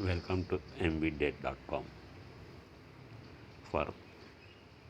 Welcome to mvdet.com for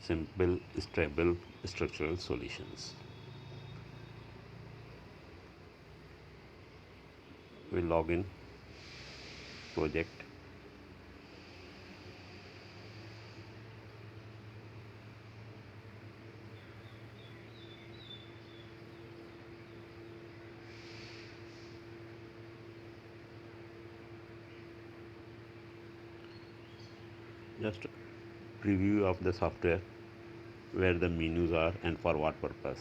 simple, stable structural solutions. We log in project. Just preview of the software, where the menus are and for what purpose.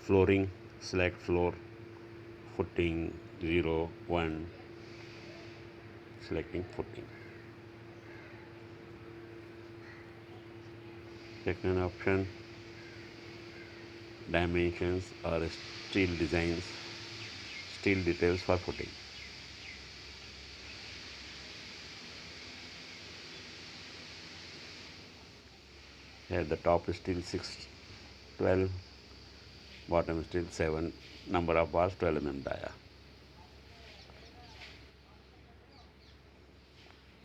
Flooring, select floor, footing 0, 1, selecting footing. Second option, dimensions or steel designs, steel details for footing. Here the top is still 612, bottom is still 7, number of bars 12 dia.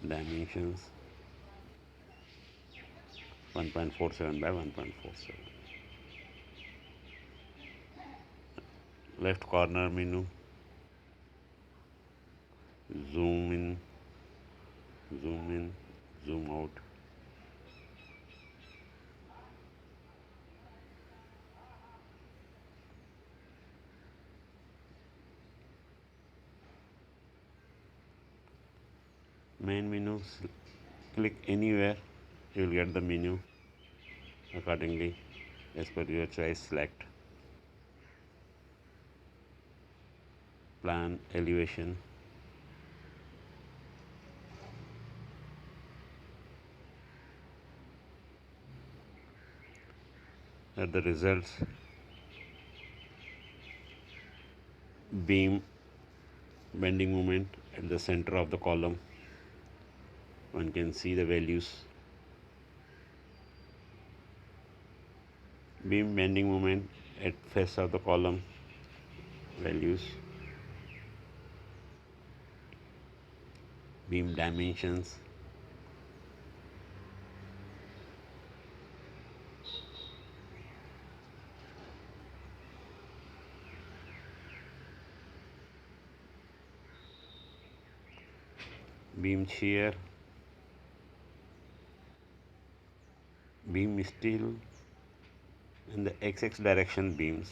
Dimensions 1.47 by 1.47. Left corner menu, zoom in, zoom out. Main menu, click anywhere, you will get the menu. Accordingly, as per your choice, select plan, elevation, at the results, beam bending moment at the center of the column. One can see the values. Beam bending moment at face of the column, values. Beam dimensions, beam shear, beam steel, and the XX direction beams.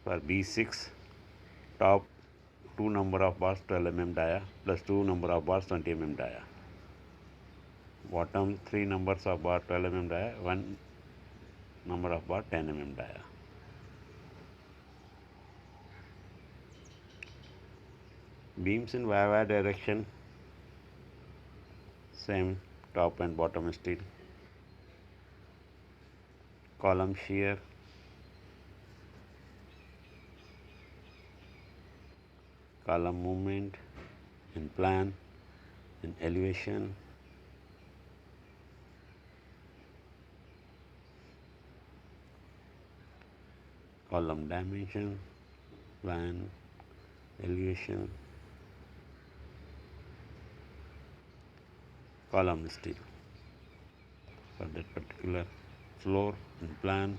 For B6, top 2 number of bars 12 dia plus 2 number of bars 20 dia. Bottom 3 numbers of bar 12 dia, 1 number of bar 10 dia. Beams in YY direction, same top and bottom steel. Column shear, column movement in plan, in elevation, column dimension, plan, elevation, column steel for that particular floor and plan,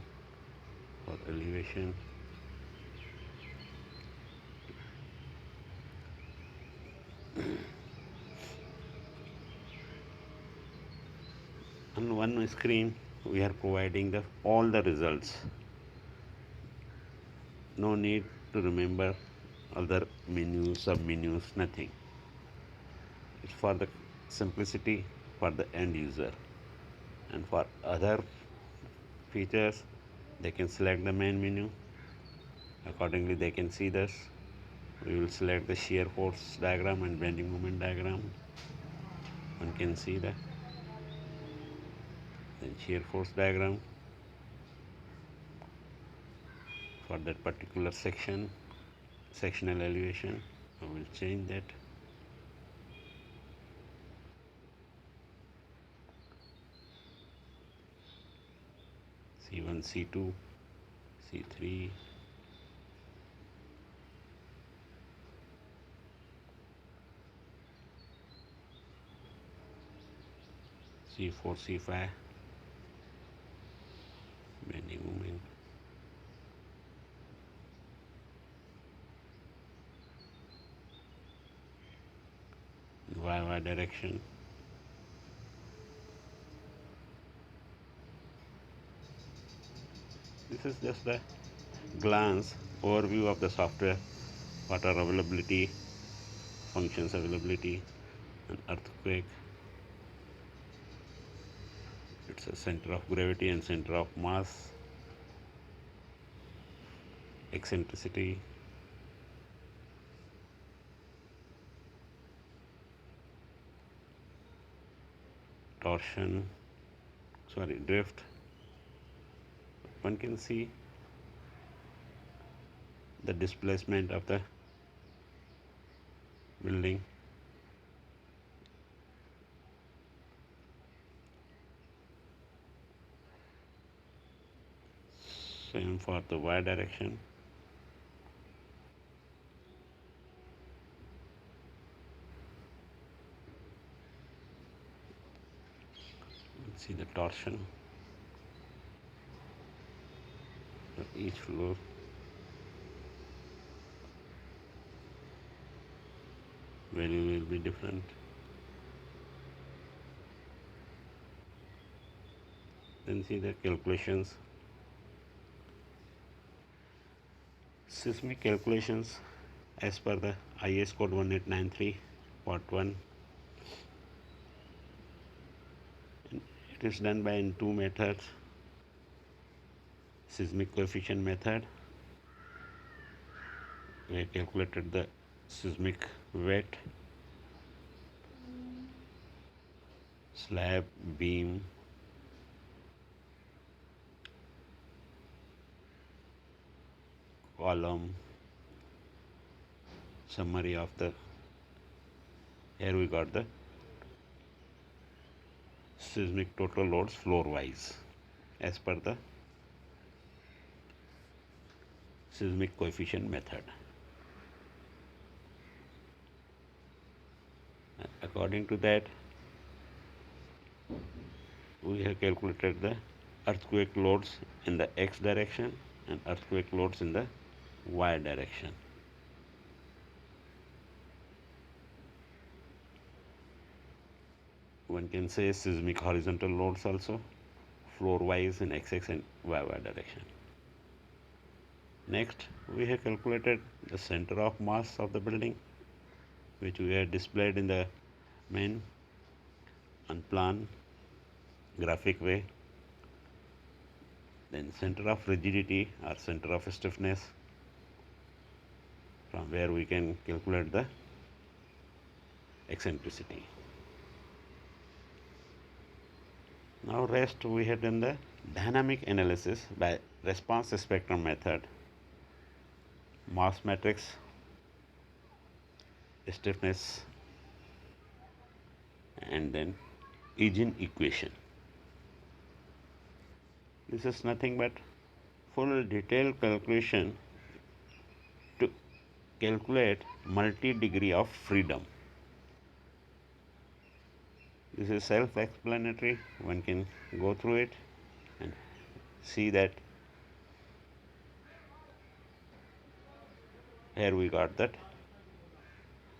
for elevation. On one screen we are providing all the results. No need to remember other menus, sub menus, nothing. It's for the simplicity for the end user. And for other features, they can select the main menu. Accordingly, they can see this. We will select the shear force diagram and bending moment diagram. One can see that. Then shear force diagram for that particular section, sectional elevation. I will change that. C1, C2, C3, C4, C5, bending moment, Y direction. This is just a glance overview of the software, water availability, functions availability, and earthquake. It's a center of gravity and center of mass, eccentricity, torsion, drift. One can see the displacement of the building. Same for the Y direction. Let's see the torsion for each floor. Value will be different. Then see the calculations. Seismic calculations as per the IS code 1893 part 1. It is done by in two methods. Seismic coefficient method, we calculated the seismic weight, slab, beam, column, summary of the, here we got the seismic total loads floor wise as per the seismic coefficient method. According to that, we have calculated the earthquake loads in the X direction and earthquake loads in the Y direction. One can say seismic horizontal loads also, floor wise in XX and YY direction. Next, we have calculated the center of mass of the building, which we have displayed in the main on plan graphic way. Then center of rigidity or center of stiffness, from where we can calculate the eccentricity. Now rest we have done the dynamic analysis by response spectrum method, mass matrix, stiffness, and then Eigen equation. This is nothing but full detailed calculation to calculate multi-degree of freedom. This is self-explanatory. One can go through it and see that here we got that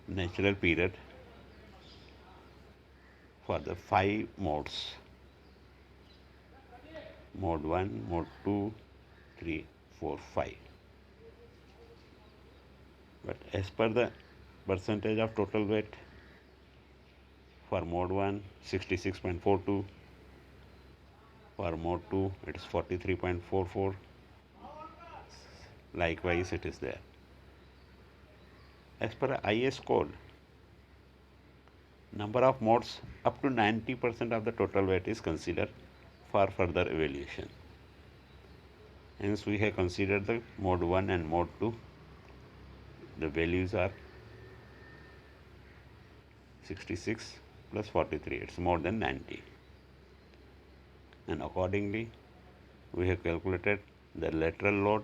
natural period for the 5 modes. Mode 1, mode 2, 3, 4, 5. But as per the percentage of total weight, for mode 1 66.42, for mode 2 it is 43.44, likewise it is there. As per IS code, number of modes up to 90% of the total weight is considered for further evaluation. Hence we have considered the mode 1 and mode 2. The values are 66 plus 43, it's more than 90. And accordingly, we have calculated the lateral load,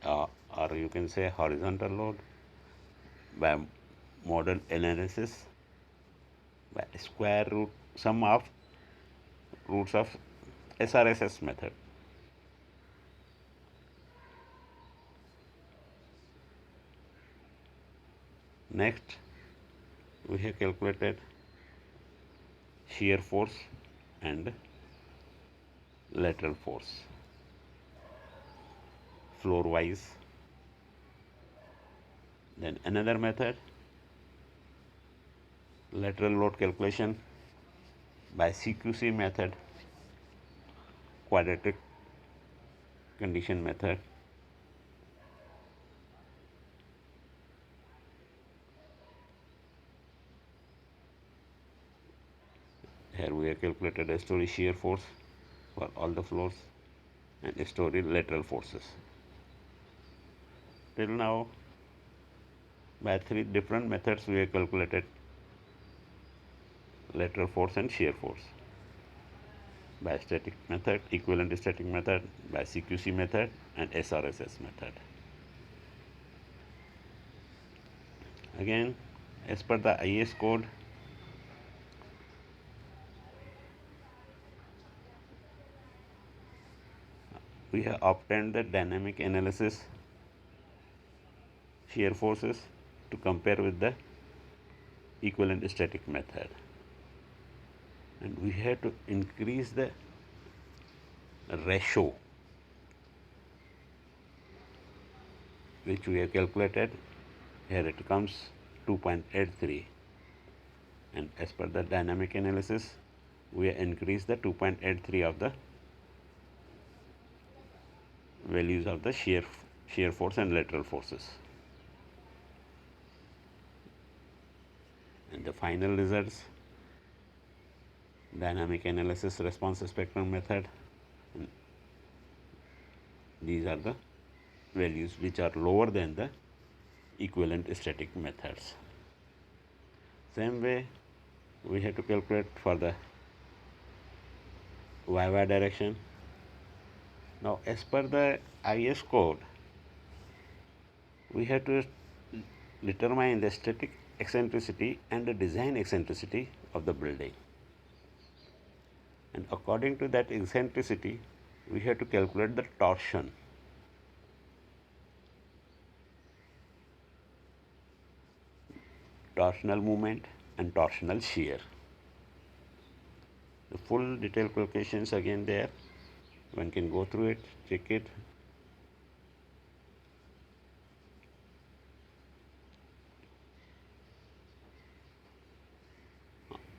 or you can say horizontal load, by model analysis by square root sum of roots of SRSS method. Next, we have calculated shear force and lateral force floor wise. Then another method, lateral load calculation by CQC method, quadratic condition method. Here we have calculated a story shear force for all the floors and a story lateral forces. Till now, by three different methods we have calculated lateral force and shear force. By static method, equivalent static method, by CQC method and SRSS method. Again, as per the IS code, we have obtained the dynamic analysis shear forces to compare with the equivalent static method, and we have to increase the ratio which we have calculated. Here it comes 2.83, and as per the dynamic analysis we have increased the 2.83 of the values of the shear force and lateral forces. And the final results, dynamic analysis response spectrum method, these are the values which are lower than the equivalent static methods. Same way we have to calculate for the YY direction. Now as per the IS code, we have to determine the static eccentricity and the design eccentricity of the building, and according to that eccentricity we have to calculate the torsion. Torsional moment and torsional shear. The full detailed calculations again there. One can go through it, check it.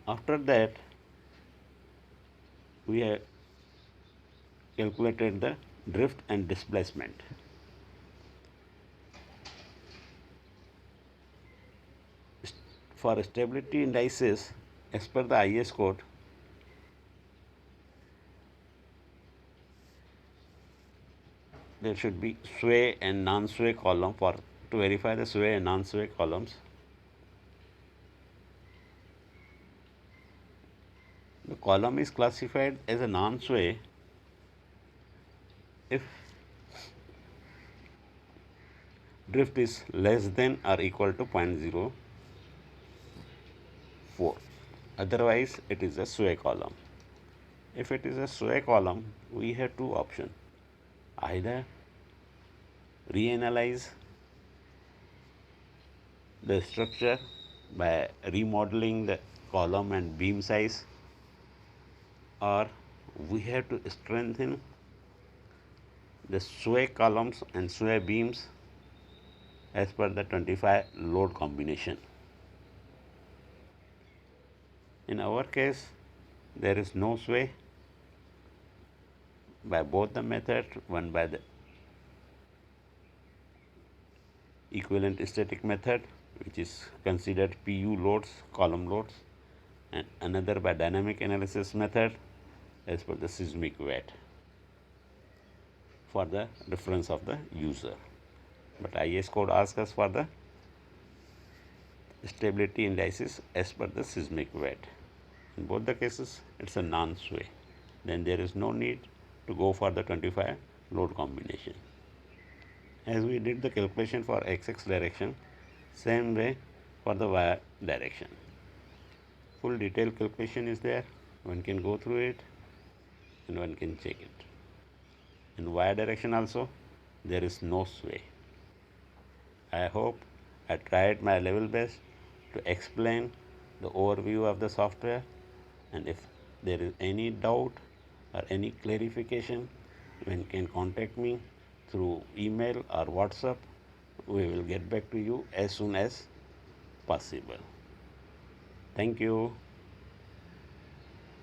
After that, we have calculated the drift and displacement. For stability indices, as per the IS code, there should be sway and non-sway column. For to verify the sway and non-sway columns, the column is classified as a non-sway if drift is less than or equal to 0.04. Otherwise, it is a sway column. If it is a sway column, we have two options. Either reanalyze the structure by remodeling the column and beam size, or we have to strengthen the sway columns and sway beams as per the 25 load combination. In our case, there is no sway. By both the methods, one by the equivalent static method, which is considered PU loads, column loads, and another by dynamic analysis method as per the seismic weight for the reference of the user. But IS code asks us for the stability indices as per the seismic weight. In both the cases, it's a non-sway. Then there is no need to go for the 25 load combination. As we did the calculation for XX direction, same way for the Y direction. Full detailed calculation is there. One can go through it and one can check it. In y direction also, there is no sway. I hope I tried my level best to explain the overview of the software, and if there is any doubt or any clarification, you can contact me through email or WhatsApp. We will get back to you as soon as possible. Thank you.